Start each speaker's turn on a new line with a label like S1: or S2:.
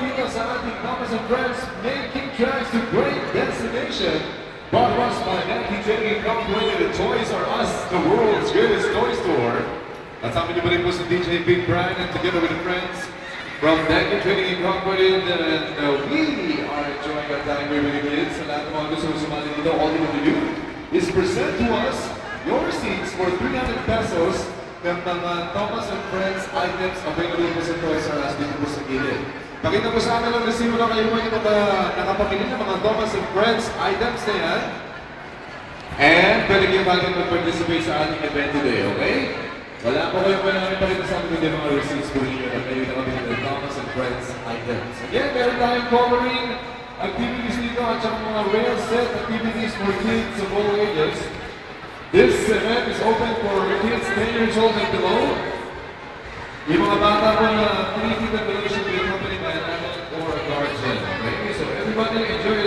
S1: dito sa ating Thomas and Friends Making Tracks to Great Destination. Brought to us by Nike Trading Incorporated and Toys R Us, the world's greatest toy store. Kasama niyo ba rin po si DJ Big Brian and together with the friends from Nike Trading Incorporated, and we are enjoying our time here with you kids. Sa lahat ng mga gusto sumali dito, all you have to do is present to us your seats for 300 pesos ng mga Thomas and Friends items available po sa Toys R Us dito po sa gilid. Pakita po sa amin ang resibo na kayo po yung nakapamili ng mga Thomas and Friends items na yan. And pwede kayo bagay mag-participate sa ating event today, okay? Wala po kayo namin pakita sa amin kundi mga receipts po ninyo na kayo nakapamili ng Thomas and Friends items. Again, meron tayong covering activities dito at saka mga rail set activities for kids of all ages. This event is open for kids 10 years old and below. Yung mga bata po na 3 feet and below should be accompanied by an adult or a guardian. Okay, so everybody enjoy